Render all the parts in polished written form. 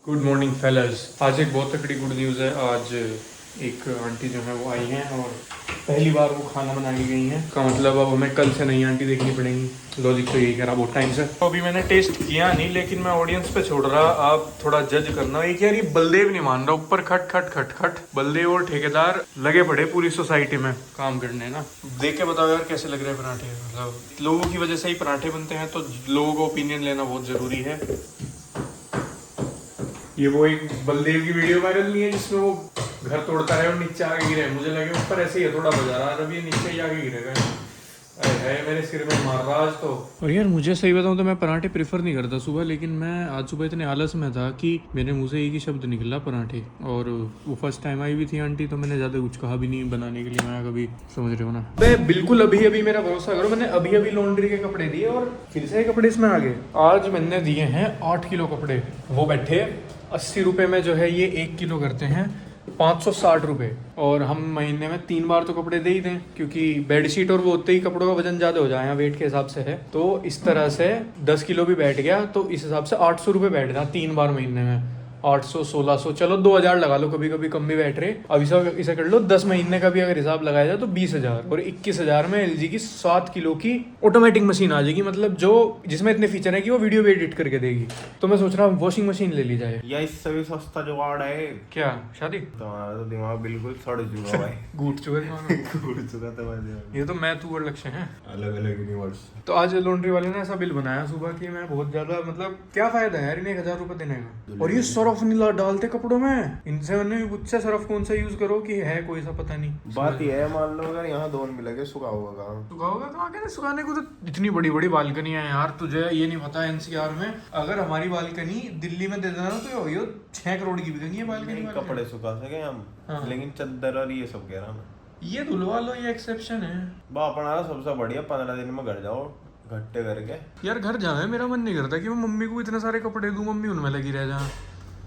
Good morning failures. आज एक बहुत तकड़ी गुड न्यूज़ है। आज एक आंटी जो है वो आई हैं और पहली बार वो खाना बनाई गई हैं। का मतलब अब हमें कल से नई आंटी देखनी पड़ेगी। लॉजिक तो यही कह रहा बहुत टाइम से। तो अभी मैंने टेस्ट किया नहीं, लेकिन मैं ऑडियंस पे छोड़ रहा, आप थोड़ा जज करना। एक यार ये बलदेव नहीं मान रहा, ऊपर खट खट खट खट बलदेव और ठेकेदार लगे पड़े पूरी सोसाइटी में काम करने ना। देख के बताओ यार कैसे लग रहे हैं पराठे। मतलब लोगों की वजह से ही पराठे बनते हैं, तो लोगों का ओपिनियन लेना बहुत ज़रूरी है। ये वो एक बलदेव की वीडियो वायरल नहीं है जिसमें वो घर तोड़ता है और नीचे आके गिरे। मुझे लगे ऊपर ऐसे ही है, थोड़ा बजा रहा है, अब ये नीचे ही आके गिरेगा। है मेरे सिर में मार रहा आज तो। और यार मुझे सही बताऊं तो मैं पराठे प्रेफर नहीं करता सुबह, लेकिन मैं आज सुबह इतने आलस में था कि मेरे मुंह से एक ही शब्द निकला पराठे। और वो फर्स्ट टाइम आई भी थी आंटी, तो मैंने ज़्यादा कुछ कहा भी नहीं बनाने के लिए। मैं कभी समझ रहे हो ना, मैं बिल्कुल अभी अभी मेरा भरोसा करो, मैंने अभी अभी लॉन्ड्री के कपड़े दिए और फिर से कपड़े इसमें आ गए। आज मैंने दिए हैं 8 किलो कपड़े। वो बैठे 80 रुपये में जो है ये 1 किलो करते हैं 560 रुपये। और हम महीने में 3 बार तो कपड़े दे ही दें, क्योंकि बेडशीट और वो होते ही कपड़ों का वजन ज़्यादा हो जाए वेट के हिसाब से है। तो इस तरह से 10 किलो भी बैठ गया, तो इस हिसाब से 800 रुपये बैठ गया 3 बार महीने में। 800 1600 चलो 2000 लगा लो, कभी कभी कम भी बैठ रहे। अब इसे कर लो 10 महीने का भी अगर हिसाब लगाया जाए तो 20,000। और 21,000 में एलजी की 7 किलो की ऑटोमेटिक मशीन आ जाएगी, मतलब जो जिसमें इतने फीचर है कि वो वीडियो भी एडिट करके देगी। तो मैं सोच रहा हूँ वॉशिंग मशीन ले ली जाए। या इससे भी सस्ता जुगाड़ है। क्या शादी? तुम्हारा तो दिमाग बिल्कुल सड़ चुका भाई। घूट चुका है। घूट चुका तुम्हारा दिमाग। ये तो मैं तू और लक्ष्य हैं, अलग अलग यूनिवर्स। तो आज लॉन्ड्री वाले ने ऐसा बिल बनाया सुबह कि मैं बहुत ज्यादा, मतलब क्या फायदा है यार इन्हें 1000 रुपए देने का। और ये सरफ नीला डालते कपड़ों में। इनसे मैंने भी पूछा सरफ कौन सा यूज करो कि है कोई सा पता नहीं। बात ये है, मान लो अगर यहाँ दोन मिलेंगे सुखा होगा कहाँ? सुखाओगा कहाँ? कहते सुखाने को तो इतनी बड़ी बड़ी बालकनी है यार। तुझे ये नहीं पता एनसीआर में अगर हमारी बालकनी दिल्ली में दे देना तो ये 6 करोड़ की बिकेगी ये बालकनी। कपड़े सुखा सके हम, लेकिन चद्दर और ये सब कह रहा मैं। ये धुलवा लो, ये एक्सेप्शन है। अपना सबसे बढ़िया 15 दिन में घर जाओ घट्टे करके। यार घर जाए मेरा मन नहीं करता कि मैं मम्मी को इतने सारे कपड़े दूं, मम्मी उनमें लगी रह जा।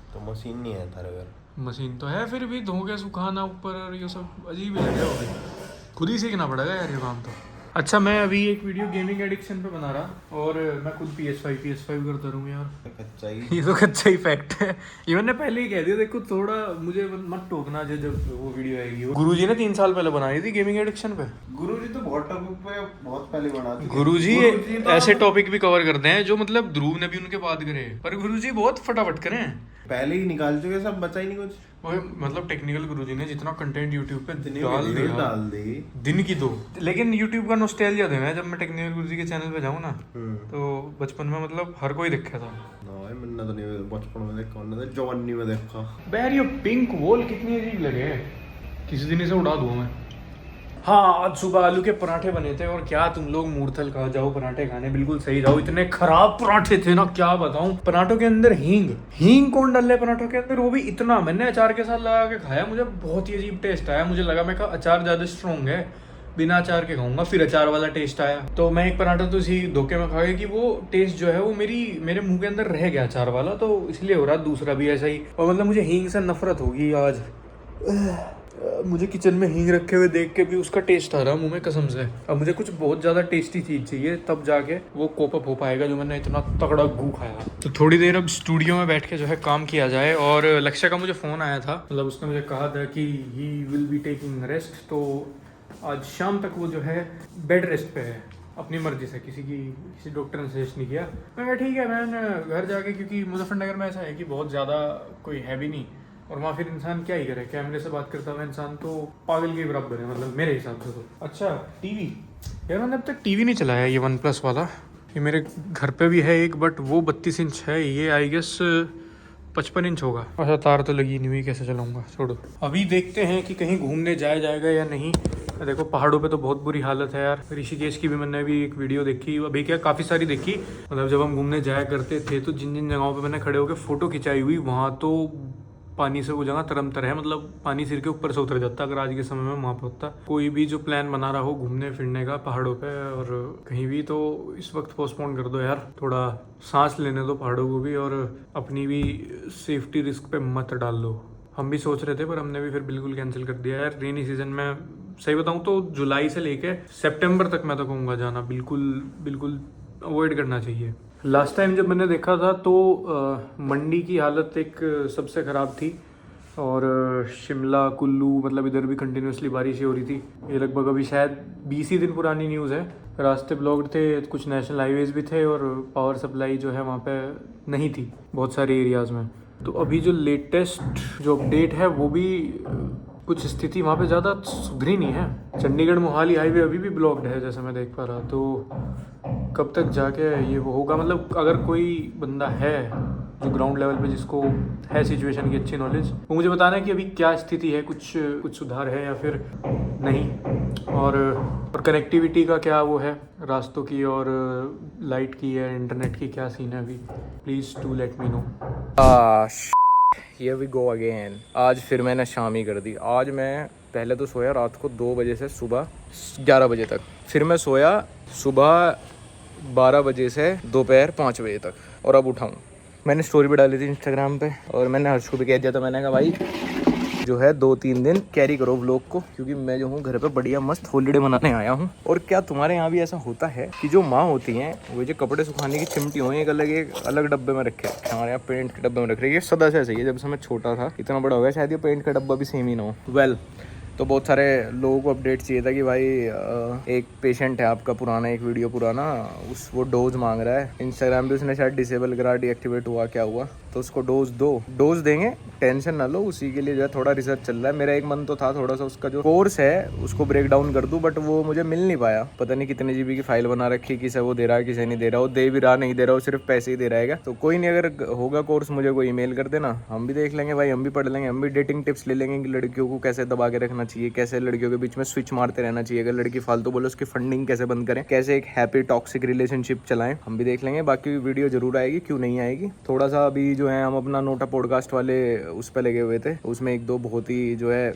तो मशीन नहीं है थारे घर? मशीन तो है, फिर भी धो के सुखाना ऊपर और ये सब अजीब ही लग रहा है। खुद ही सीखना पड़ेगा यार ये काम तो। अच्छा, मैं अभी एक वीडियो गेमिंग एडिक्शन पे बना रहा और मैं खुद PS5 करता रहूँ यार। कच्चा ही ये तो कच्चा ही फैक्ट है। ये मैंने पहले ही कह दिया, देखो थोड़ा मुझे मत टोकना जब वो वीडियो आएगी। गुरुजी ने 3 साल पहले बनाई थी गेमिंग एडिक्शन पे। गुरुजी तो बहुत टॉपिक पे बहुत पहले बनाते थे। गुरुजी ऐसे टॉपिक भी कवर करते हैं जो मतलब ध्रुव ने भी उनके बाद करे, पर गुरुजी बहुत फटाफट करें। पहले ही निकाल चुके सब, बचा ही नहीं कुछ। मतलब टेक्निकल गुरुजी ने जितना कंटेंट यूट्यूब पे डाल दी दिन की 2। लेकिन यूट्यूब का नॉस्टैल्जिया है, जब मैं टेक्निकल गुरुजी के चैनल पे जाऊँ ना तो बचपन में मतलब हर कोई देखा था। मैंने तो नहीं बचपन में देखा, मैंने जवानी में देखा। यार ये पिंक वॉल कितनी अजीब लगे, किसी दिन इसे उड़ा दूँ मैं। हाँ, आज सुबह आलू के पराठे बने थे और क्या तुम लोग मूर्थल खा जाओ पराठे खाने, बिल्कुल सही जाओ। इतने खराब पराठे थे ना, क्या बताऊं। पराठों के अंदर हींग कौन डाल रहा है पराठों के अंदर, वो भी इतना। मैंने अचार के साथ लगा के खाया, मुझे बहुत ही अजीब टेस्ट आया। मुझे लगा, मैं कहा अचार ज्यादा स्ट्रॉन्ग है, बिना अचार के खाऊंगा, फिर अचार वाला टेस्ट आया। तो मैं एक पराठा तो इसी धोखे में खा गया कि वो टेस्ट जो है वो मेरे मुंह के अंदर रह गया अचार वाला, तो इसलिए हो रहा। दूसरा भी ऐसा ही, और मतलब मुझे हींग से नफरत होगी आज। मुझे किचन में हींग रखे हुए देख के भी उसका टेस्ट आ रहा मुंह में, कसम से। अब मुझे कुछ बहुत ज्यादा टेस्टी चीज चाहिए, तब जाके वो कोप अप हो पाएगा जो मैंने इतना तगड़ा गू खाया। तो थोड़ी देर अब स्टूडियो में बैठ के जो है काम किया जाए। और लक्ष्य का मुझे फोन आया था, मतलब उसने मुझे कहा था कि he will be taking rest, तो आज शाम तक वो जो है बेड रेस्ट पे है अपनी मर्जी से। किसी डॉक्टर ने सजेस्ट नहीं किया। मैं ठीक है, मैं घर जाके, क्योंकि मुजफ्फरनगर में ऐसा है कि बहुत ज़्यादा कोई है भी नहीं, और वहाँ फिर इंसान क्या ही करे। कैमरे से बात करता हुआ इंसान तो पागल के बराबर है, मतलब मेरे हिसाब से तो। अच्छा, टीवी यार मैंने अब तक टीवी नहीं चलाया ये OnePlus वाला। ये मेरे घर पे भी है एक, बट वो 32 इंच है, ये आई गेस 55 इंच होगा। अच्छा, तार तो लगी नहीं हुई, कैसे चलाऊंगा, छोड़ो। अभी देखते हैं कि कहीं घूमने जाया जाएगा या नहीं। देखो पहाड़ों पे तो बहुत बुरी हालत है यार। ऋषिकेश की भी मैंने अभी एक वीडियो देखी, अभी क्या काफ़ी सारी देखी। मतलब जब हम घूमने जाया करते थे तो जिन जिन जगहों पे मैंने खड़े होकर फ़ोटो खिंचाई हुई, वहाँ तो पानी से वो जगह तरम तर है, मतलब पानी सिर के ऊपर से उतर जाता अगर आज के समय में वहाँ पे होता। कोई भी जो प्लान बना रहा हो घूमने फिरने का पहाड़ों पे और कहीं भी, तो इस वक्त पोस्टपोन कर दो यार। थोड़ा सांस लेने दो पहाड़ों को भी, और अपनी भी सेफ्टी रिस्क पे मत डाल लो। हम भी सोच रहे थे पर हमने भी फिर बिल्कुल कैंसिल कर दिया यार। रेनी सीजन में सही बताऊँ तो जुलाई से लेके सितंबर तक मैं तो कहूँगा जाना बिल्कुल अवॉइड करना चाहिए। लास्ट टाइम जब मैंने देखा था तो मंडी की हालत एक सबसे ख़राब थी और शिमला कुल्लू मतलब इधर भी कंटिन्यूसली बारिश ही हो रही थी। ये लगभग अभी शायद 20 ही दिन पुरानी न्यूज़ है। रास्ते ब्लॉक्ड थे, कुछ नेशनल हाईवेज भी थे और पावर सप्लाई जो है वहाँ पे नहीं थी बहुत सारे एरियाज़ में। तो अभी जो लेटेस्ट जो अपडेट है वो भी कुछ स्थिति वहाँ पे ज़्यादा सुधरी नहीं है। चंडीगढ़ मोहाली हाईवे अभी भी ब्लॉक्ड है जैसे मैं देख पा रहा। तो कब तक जाके ये वो होगा, मतलब अगर कोई बंदा है जो ग्राउंड लेवल पे जिसको है सिचुएशन की अच्छी नॉलेज, वो मुझे बताना है कि अभी क्या स्थिति है, कुछ सुधार है या फिर नहीं। और कनेक्टिविटी का क्या वो है रास्तों की, और लाइट की है, इंटरनेट की क्या सीन है अभी, please do let me know. Here we go again। आज फिर मैंने शाम ही कर दी। आज मैं पहले तो सोया रात को 2 बजे से सुबह 11 बजे तक, फिर मैं सोया सुबह 12 बजे से दोपहर 5 बजे तक, और अब उठाऊँ। मैंने स्टोरी भी डाली थी इंस्टाग्राम पे और मैंने हर्ष को भी कह दिया था, मैंने कहा भाई जो है 2-3 दिन कैरी करो व्लॉग को, क्योंकि मैं जो हूँ घर पे बढ़िया मस्त हॉलीडे मनाने आया हूँ। और क्या तुम्हारे यहाँ भी ऐसा होता है कि जो माँ होती हैं वो जो कपड़े सुखाने की चिमटी हो एक अलग डब्बे में रखे, हमारे यहाँ पेंट के डब्बे में रख रही है। सदा से ऐसे ही है, जब से मैं छोटा था इतना बड़ा हो गया शायद ये पेंट का डब्बा भी सेम ही ना हो। वेल, तो बहुत सारे लोगों को अपडेट चाहिए था कि भाई एक पेशेंट है आपका पुराना, एक वीडियो पुराना, वो डोज मांग रहा है। इंस्टाग्राम पे उसने शायद डिसेबल करा, डीएक्टिवेट हुआ क्या हुआ, तो उसको डोज देंगे, टेंशन ना लो। उसी के लिए जो है थोड़ा रिसर्च चल रहा है। मेरा एक मन तो था थोड़ा सा उसका जो कोर्स है उसको ब्रेक डाउन कर दूं, बट वो मुझे मिल नहीं पाया। पता नहीं कितने जीबी की फाइल बना रखी, किसे वो दे रहा है किसे नहीं दे रहा, वो दे भी रहा नहीं दे रहा, वो सिर्फ पैसे ही दे रहेगा। तो कोई नहीं, अगर होगा कोर्स मुझे कोई ईमेल कर देना, हम भी देख लेंगे भाई, हम भी पढ़ लेंगे, हम भी डेटिंग टिप्स ले लेंगे कि लड़कियों को कैसे दबा के रखना चाहिए, कैसे लड़कियों के बीच में स्विच मारते रहना चाहिए, अगर लड़की फालतू बोले उसकी फंडिंग कैसे बंद करें, कैसे एक हैप्पी टॉक्सिक रिलेशनशिप चलाएं, हम भी देख लेंगे। बाकी वीडियो जरूर आएगी, क्यों नहीं आएगी। थोड़ा सा अभी जो है हम अपना नोटा पॉडकास्ट वाले उस पर लगे हुए थे, उसमें 1-2 बहुत ही जो है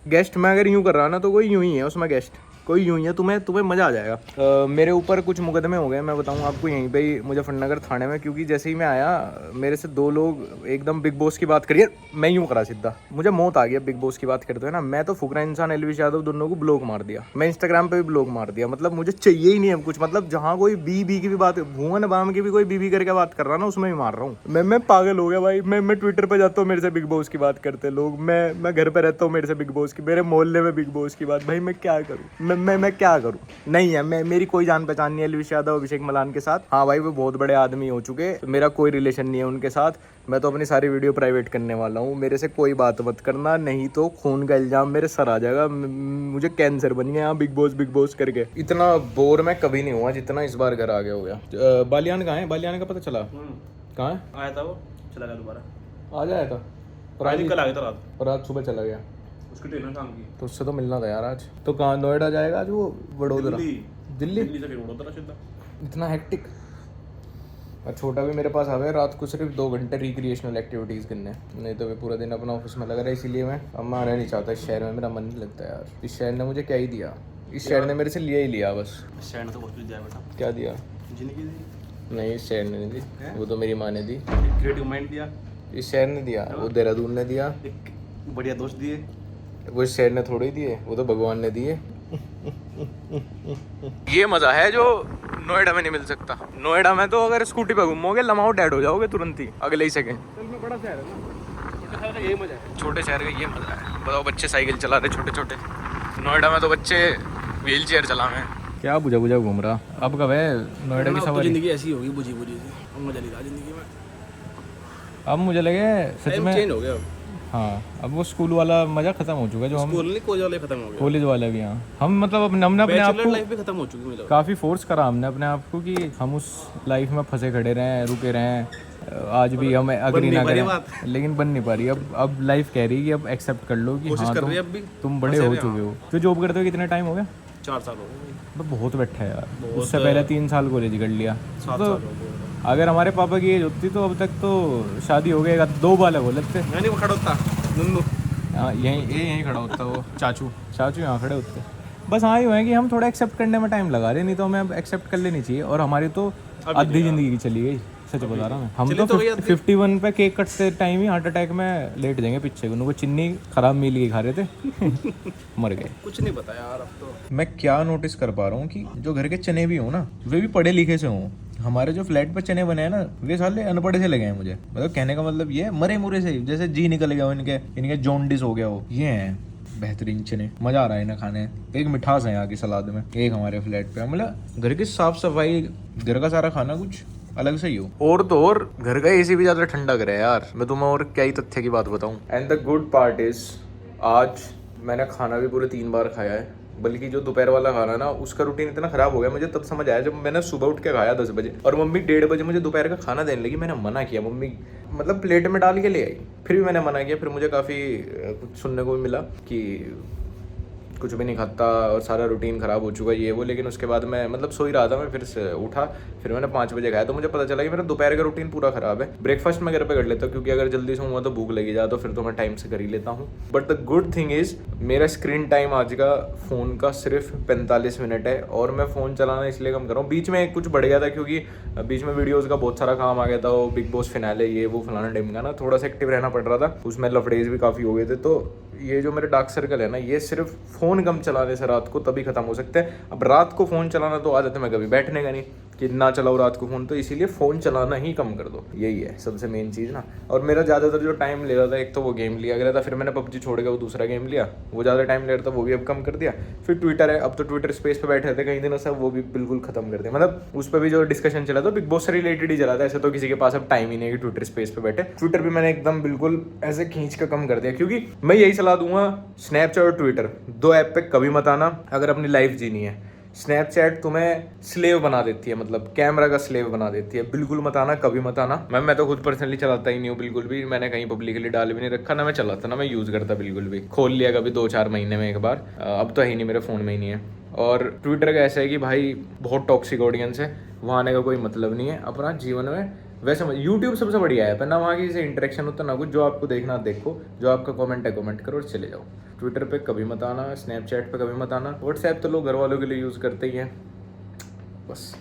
गेस्ट, मैं अगर यूं कर रहा ना तो कोई यूं ही है उसमें गेस्ट, कोई यूं ही है, तुम्हें मज़ा आ जाएगा। मेरे ऊपर कुछ मुकदमे हो गए, मैं बताऊं आपको यहीं पे ही मुजफ्फरनगर थाने में, क्योंकि जैसे ही मैं आया मेरे से 2 लोग एकदम बिग बॉस की बात करिए, मैं यूं करा सीधा, मुझे मौत आ गया बिग बॉस की बात करते हुए ना। मैं तो फुकरा इंसान एलविश यादव दोनों को ब्लॉक मार दिया, मैं इंस्टाग्राम पे भी ब्लॉक मार दिया। मतलब मुझे चाहिए ही नहीं अब कुछ, मतलब जहाँ कोई बी की भी बात, भुवन बाम की भी कोई बी करके बात कर रहा ना, उसमें भी मार रहा हूँ। मैं पागल हो गया भाई। मैं ट्विटर पर जाता हूँ, मेरे से बिग बॉस की बात करते लोग, मैं घर पर रहता हूँ, मेरे से बिग बॉस की, मेरे मोहल्ले में बिग बॉस की बात, भाई मैं क्या करूँ, मैं क्या करूँ। नहीं है, मेरी कोई जान पहचान नहीं है एलविश यादव अभिषेक मलान के साथ। हाँ भाई वो बहुत बड़े आदमी हो चुके, मेरा कोई रिलेशन नहीं है उनके साथ। मैं तो अपनी सारी वीडियो प्राइवेट करने वाला हूँ, मेरे से कोई बात मत करना, नहीं तो खून का इल्जाम मेरे सर आ जाएगा, मुझे कैंसर बन गया यहाँ बिग बॉस करके। इतना बोर मैं कभी नहीं हुआ जितना इस बार घर आ गया हो गया। बालियान कहाँ है? बालियान का पता चला कहाँ है? आया था वो, चला गया दोबारा। आज आया था आज कल आ गया था रात, और आज सुबह चला गया। उसकी ट्रेनर काम की, तो उससे तो मिलना था यार आज। तो कहाँ, नोएडा जाएगा आज वो? वडोदरा, दिल्ली से फिर वडोदरा सीधा। इतना हेक्टिक। और छोटा भी मेरे पास आ गया रात को सिर्फ 2 घंटे रिक्रिएशनल एक्टिविटीज़ करने, नहीं तो वे पूरा दिन अपना ऑफिस में लगा रहा है। इसीलिए मैं अब मैं आना नहीं चाहता इस शहर में, मेरा मन नहीं लगता यार। इस शहर ने मुझे क्या ही दिया, इस शहर ने मेरे से लिया ही लिया बस। इस शहर ने तो बहुत कुछ दिया बेटा। क्या दिया? जिंदगी दी। नहीं, इस शहर ने नहीं दी, वो तो मेरी माँ ने दी। क्रिएटिव माइंड दिया, इस शहर ने दिया, वो देहरादून ने दिया। एक बढ़िया दोस्त दिए, वो इस शहर ने थोड़े ही दिए, वो तो भगवान ने दिए। ये मजा है जो नोएडा में नहीं मिल सकता। नोएडा में तो अगर स्कूटी पे घूमोगे लमाओ डेड हो जाओगे तुरंत ही, अगले ही सेकंड। बड़ा शहर है ना, छोटे शहर का यही मजा है। छोटे शहर का ये मजा है। बताओ, बच्चे साइकिल चला रहे छोटे छोटे, नोएडा में तो बच्चे व्हील चेयर चला रहे हैं। क्या बुझा घूम रहा अब कब है नोएडा की सवारी? जिंदगी ऐसी होगी बुझी सी, अब मजा नहीं रहा जिंदगी में। अब मुझे लगे सच में चेंज हो गया। हाँ, अब वो स्कूल वाला मजा खत्म हो चुका है जो हम, स्कूल नहीं, कॉलेज वाले खत्म हो गए, कॉलेज वाले भी। हाँ, हम मतलब हमने अपने आप को लाइफ भी खत्म हो चुकी है, काफ़ी फोर्स करा हमने अपने आप को कि हम उस लाइफ में फंसे खड़े रहें, रुके रहें। आज भी हम अग्री ना करें, लेकिन बन नहीं पा रही। अब लाइफ कह रही है कि अब एक्सेप्ट कर लो कि हाँ तुम बड़े हो चुके हो। तो जॉब करते हुए कितना टाइम हो गया? 4 साल हो गए। तो बहुत बैठा है यार। उससे पहले 3 साल कॉलेज कर लिया। 7 तो साल हो गए। अगर हमारे पापा की एज होती तो अब तक तो शादी हो गई। 2 बालक हो लेते। नहीं वो खड़ा होता नुन्नू, हाँ यहीं खड़ा होता वो चाचू यहाँ खड़े होते। बस हाँ, ये है कि हम थोड़ा एक्सेप्ट करने में टाइम लगा रहे, नहीं तो हमें अब एक्सेप्ट कर लेनी चाहिए। और हमारी तो आधी जिंदगी चली गई, सच बता रहा हूँ। हम तो 51 पे केक कटते टाइम ही हार्ट अटैक में लेट जाएंगे पीछे। उनको चिन्नी खराब मिल गई, खा रहे थे मर गए। कुछ नहीं पता यार अब तो। मैं क्या नोटिस कर पा रहा हूँ कि जो घर के चने भी हों ना, वे भी पढ़े लिखे से हों। हमारे जो फ्लैट पे चने बने हैं ना, वे साले अनपढ़े से लगे हैं मुझे। मतलब कहने का मतलब ये है, मरे मुरे से, जैसे जी निकल गया हो इनके जॉन्डिस हो गया हो। ये हैं बेहतरीन चने, मजा आ रहा है इन्हें खाने। एक मिठास है यहाँ की सलाद में। एक हमारे फ्लैट पे, मतलब घर की साफ सफाई, घर का सारा खाना कुछ अलग से ही हो। और तो और घर का एसी भी ज्यादा ठंडा करे यार। मैं तुम्हें और क्या ही तथ्य की बात बताऊं। And the good part is, आज मैंने खाना भी पूरे 3 बार खाया है। बल्कि जो दोपहर वाला खाना ना, उसका रूटीन इतना खराब हो गया मुझे तब समझ आया जब मैंने सुबह उठ के खाया 10 बजे, और मम्मी 1:30 बजे मुझे दोपहर का खाना देने लगी। मैंने मना किया, मम्मी मतलब प्लेट में डाल के ले आई, फिर भी मैंने मना किया। फिर मुझे काफ़ी कुछ सुनने को भी मिला कि कुछ भी नहीं खाता और सारा रूटीन ख़राब हो चुका है ये वो। लेकिन उसके बाद मैं मतलब सो ही रहा था, मैं फिर से उठा, फिर मैंने 5 बजे खाया, तो मुझे पता चला कि मेरा दोपहर का रूटीन पूरा ख़राब है। ब्रेकफास्ट मैं घर पे कर लेता हूँ, क्योंकि अगर जल्दी सोऊंगा तो भूख लगी जाए, तो फिर तो मैं टाइम से कर ही लेता हूँ। But the good thing is, मेरा स्क्रीन टाइम आज का फ़ोन का सिर्फ 45 मिनट है, और मैं फ़ोन चलाना इसलिए कम कर रहा हूँ। बीच में कुछ बढ़ गया था, क्योंकि बीच में वीडियोज़ का बहुत सारा काम आ गया था, वो बिग बॉस फिनाले ये वो फलाना ढिमका ना, थोड़ा सा एक्टिव रहना पड़ रहा था, उसमें लफड़ेज भी काफ़ी हो गए थे। तो ये जो मेरे डार्क सर्कल है ना, ये सिर्फ फ़ोन कम चलाने से रात को तभी ख़त्म हो सकते हैं। अब रात को फ़ोन चलाना तो आदत है, मैं कभी बैठने का नहीं कि ना चलाओ रात को फ़ोन, तो इसीलिए फ़ोन चलाना ही कम कर दो, यही है सबसे मेन चीज़ ना। और मेरा ज़्यादातर जो टाइम ले रहा था, एक तो वो गेम लिया गया था, फिर मैंने पबजी छोड़ के वो दूसरा गेम लिया, वो ज़्यादा टाइम ले रहा था, वो भी अब कम कर दिया। फिर ट्विटर है, अब तो ट्विटर स्पेस पे बैठे थे कई दिनों से, वो भी बिल्कुल ख़त्म कर दिया। मतलब उस पर भी जो डिस्कशन चला था बिग बॉस से रिलेटेड ही चला था, ऐसे तो किसी के पास अब टाइम ही नहीं है कि ट्विटर स्पेस पे बैठे। ट्विटर भी मैंने एकदम बिल्कुल ऐसे खींच कर कम कर दिया, क्योंकि मैं यही सलाह दूंगा, स्नैपचैट और ट्विटर 2 ऐप पे कभी मत आना अगर अपनी लाइफ जीनी है। स्नैपचैट तुम्हें स्लेव बना देती है, मतलब कैमरा का स्लेव बना देती है। बिल्कुल मत आना, कभी मत आना। मैं तो खुद पर्सनली चलाता ही नहीं हूँ बिल्कुल भी, मैंने कहीं पब्लिकली डाल भी नहीं रखा, ना मैं चलाता ना मैं यूज़ करता बिल्कुल भी। खोल लिया कभी 2-4 महीने में एक बार, अब तो है ही नहीं, मेरे फ़ोन में ही नहीं है। और ट्विटर का ऐसा है कि भाई बहुत टॉक्सिक ऑडियंस है, वहाँ आने का कोई मतलब नहीं है अपना जीवन में। वैसे यूट्यूब सबसे बढ़िया ऐप है ना, वहाँ की से इंटरेक्शन होता ना कुछ, जो आपको देखना देखो, जो आपका कमेंट है कमेंट करो और चले जाओ। ट्विटर पे कभी मत आना, स्नैपचैट पे कभी मत आना। व्हाट्सएप तो लोग घर वालों के लिए यूज़ करते ही हैं बस।